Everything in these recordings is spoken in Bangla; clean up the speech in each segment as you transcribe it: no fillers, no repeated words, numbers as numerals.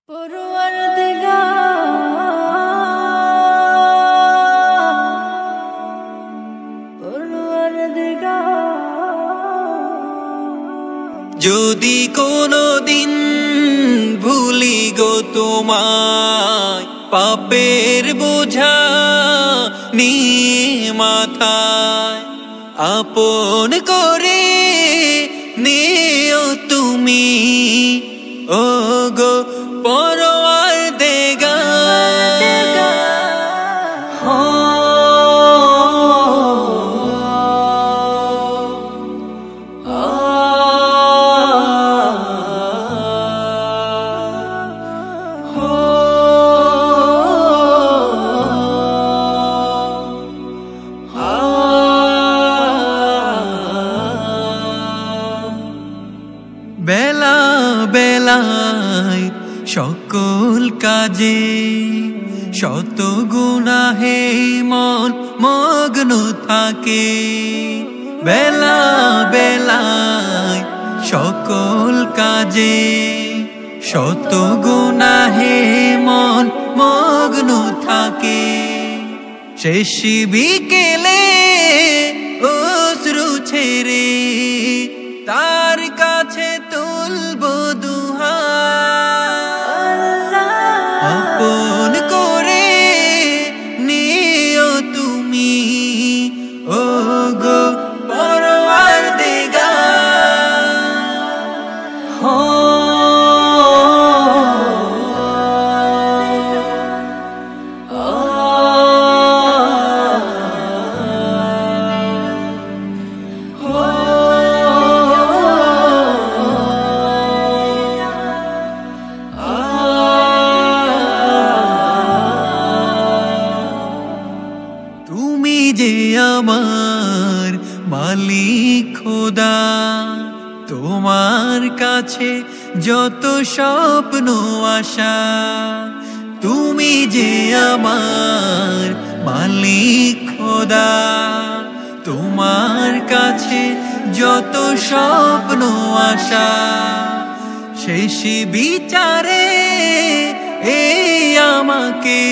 যদি কোনো দিন ভুলি গো তোমায়, পাপের বোঝা নিয়ে মাথায়, আপন করে নিও তুমি ও গো পরওয়ারদিগার। বেলা বেলায় সকল কাজে শত গুনাহে মন মগ্ন থাকে, বেলা বেলায় সকল কাজে শত গুনাহে মন মগ্ন থাকে। শেষ বিকেলে অশ্রু ছেড়ে তার কাছে তুলব দুহাত, আপন করে নিও তুমি ও গো পরওয়ারদিগার। তুমি যে আমার মালিক খোদা, তোমার কাছে যত স্বপ্ন আশা। তুমি যে আমার মালিক খোদা, তোমার কাছে যত স্বপ্ন আশা। শেষ বিচারে এই আমাকে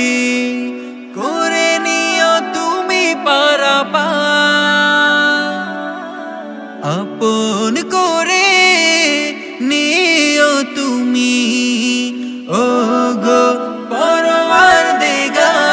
করে নিও তুমি পারাপার, আপন করে নিও তুমি ও গো পরওয়ারদিগার।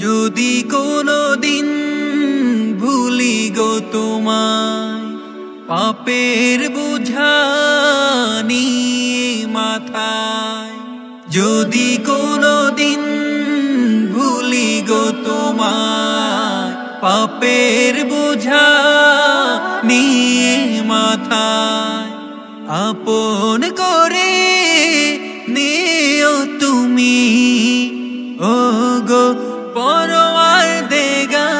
যদি কোনো দিন ভুলি গো তোমায়, পাপের বোঝা নিয়ে মাথায়, যদি কোনো দিন ভুলি গো তোমায়, পাপের বোঝা নিয়ে মাথায়, আপন করে নিও তুমি ও গো পরওয়ারদিগার।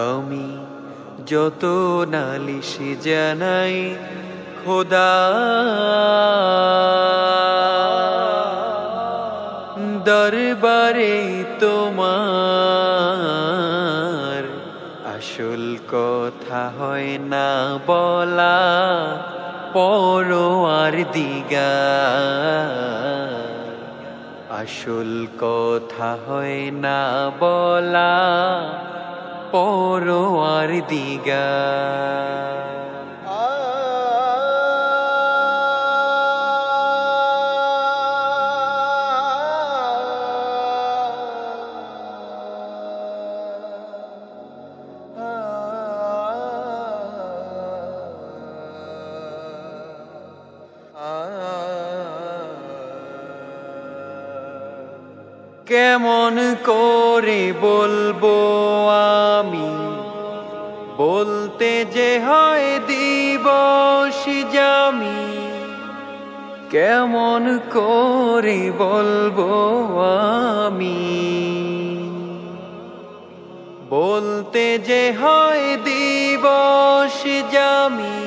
আমি যত নালিশ জানাই খোদা, দরবারে তোমার আসল কথা হয় না বলা পরওয়ারদিগার। আসল কথা হয় না বলা, পরোয়ার দিগা। কেমন করে বলবো আমি, বলতে যে হয় দিবস জামি। কেমন করে বলবো আমি, বলতে যে হয় দিবস জামি।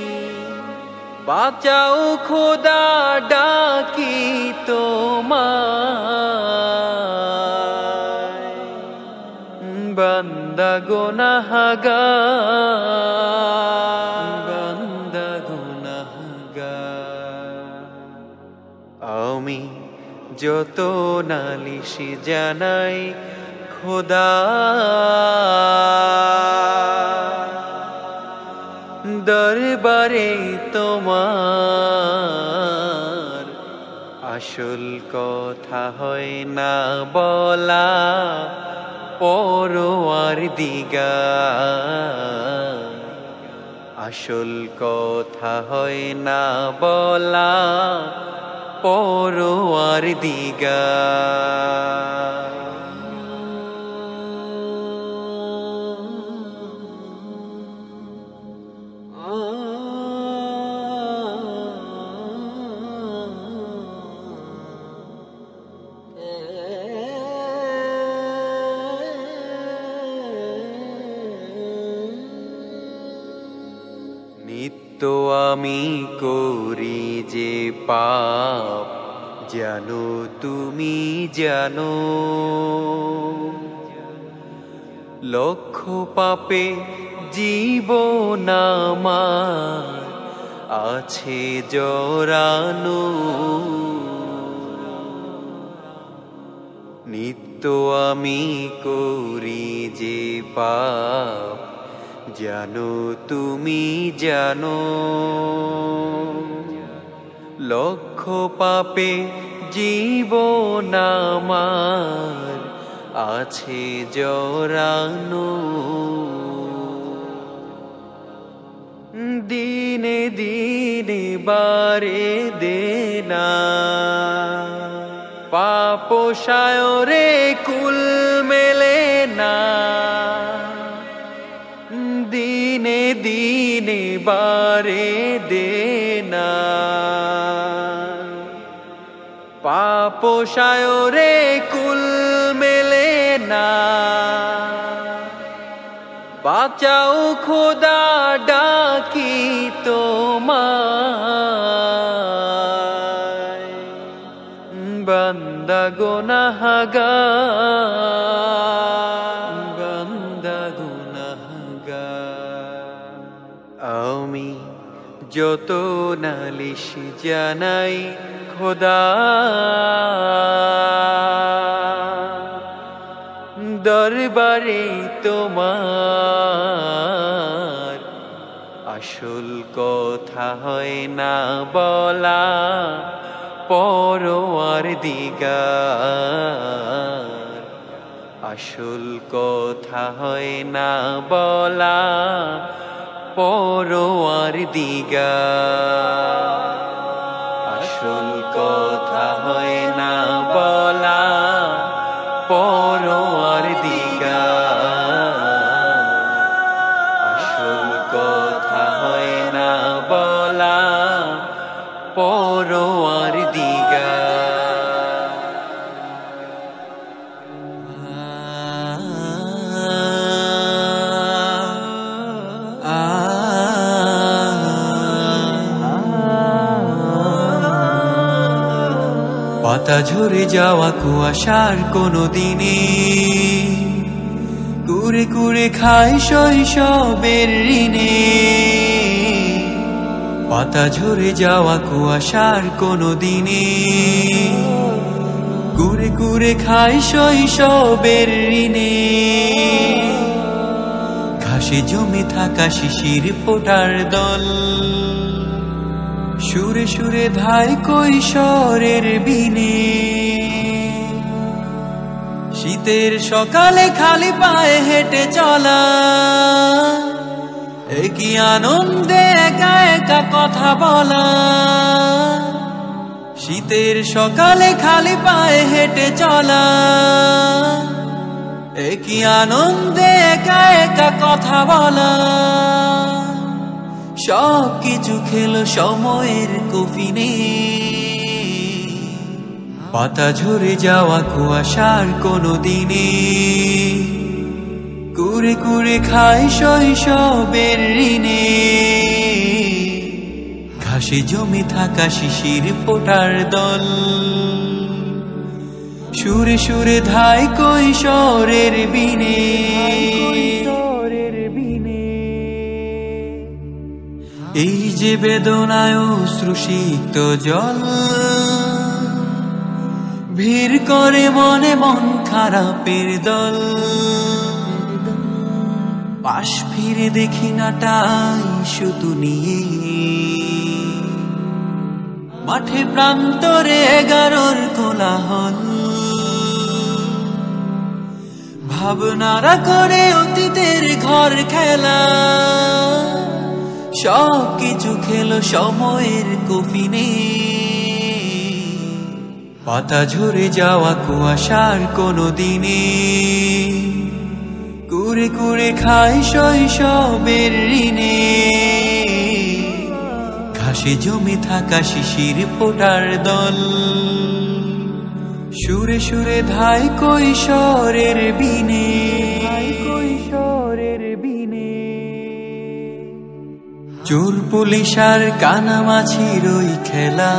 বাঁচাও খোদা ডাকি তোমায়, বান্দা গুনাহগার, বান্দা গুনাহগার। আমি যত নালিশ জানাই খোদা, দরবারে তোমার আসল কথা হয় না বলা, পরোয়ার দিগা। আসল কথা হয় না বলা, পরোয়ার দিগা। নিত্য আমি করি যে পাপ, জানো তুমি জানো। লক্ষ পাপে জীবন আমার আছে জড়ানো। নিত্য আমি করি যে পাপ, জানো তুমি জানো। লক্ষ পাপে জীবন আমার আছে জড়ানো। দিনে দিনে বারে দেনা, পাপ সায়রে কুল মেলে না। দিনে দিনে বারে দেনা, পাপ সায়রে কুল মেলে না। বাঁচাও খোদা ডাকি তোমায়, বান্দা গুনাহগার, বান্দা গুনাহগার। আমি যত নালিশ জানাই খোদা, দরবারে তোমার আসল কথা হয় না বলা, পরোয়ার দিগা। আসল কথা হয় না বলা, পরোয়ার দিগা। আসল কথা হয় না বলা, পরোয়ার দিগা। আসল কথা হয় না বলা, পরোয়ার দিগা। পাতা ঝরে যাওয়া কুয়াশার কোনো দিনে, কুরে কুরে খায় শৈশবের ঋণে। পাতা ঝরে যাওয়া কুয়াশার কোনো দিনে, কুরে কুরে খায় শৈশবের ঋণে, ঘাসে জমে থাকা শিশির ফোটার দল, সুরে সুরে ধায় কৈশোরের বিনে। শীতের সকালে খালি পায়ে হেঁটে চলা, একই আনন্দে একা একা কথা বলা। শীতের সকালে খালি পায়ে হেঁটে চলা, একই আনন্দে একা একা কথা বলা। সব কিছু খেলো সময়ের কফিনে, পাতা ঝরে যাওয়া কুয়াশার কোনো দিনে। কুরে কুরে খায় শৈশবের ঋণে, ঘাসে জমে থাকা শিশির ফোটার দল, সুরে সুরে ধায় কৈশোরের বিনে। এই যে বেদনায় অশ্রুসিক্ত জল, ভিড় করে মনে মন খারাপের দল। পাশ ফিরে দেখি না টাই শুধু নিয়ে, মাঠে প্রান্তরে 11-র কোলাহল। ভাবনারা করে অতীতের ঘর খেলা, সব কিছু খেলো সময়ের কফিনে। পাতা ঝরে যাওয়া কুয়াশার কোনো দিনে, কুরে কুরে খায় শৈশবের ঋণে, ঘাসে জমে থাকা শিশির ফোটার দল, সুরে সুরে ধায় কৈশোরের বিনে। চোর পুলিশ আর কানামাছির ওই খেলা,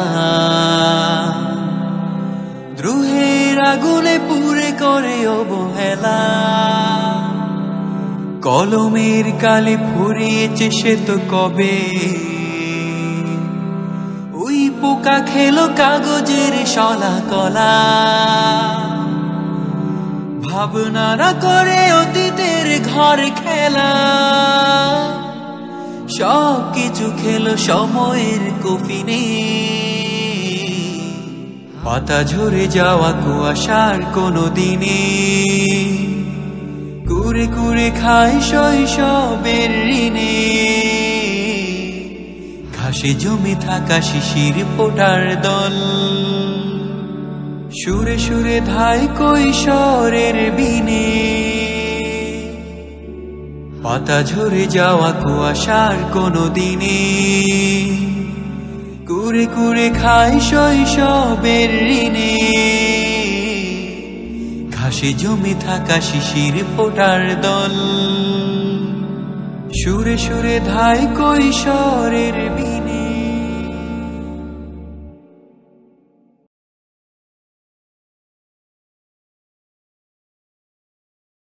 দ্রোহের আগুনে পুড়ে করে অবহেলা। কলমের কালি ফুরিয়েছে সে তো কবে, ওই পোকা খেলো কাগজের শলা কলা। ভাবনারা করে অতীতের ঘর খেলা, সব কিছু খেলো সময়ের কফিনে। পাতা ঝরে যাওয়া কুয়াশার কোনো দিনে, কুরে কুরে খায় শৈশবের ঋণে, ঘাসে জমে থাকা শিশির ফোটার দল, সুরে সুরে ধায় কৈশোরের বিনে। পাতা ঝরে যাওয়া কুয়াশার কোনো দিনে, কুরে কুরে খায় শৈশবের ঋণে, ঘাসে জমে থাকা শিশির ফোটার দল, সুরে সুরে ধায় কৈশোরের বিনে।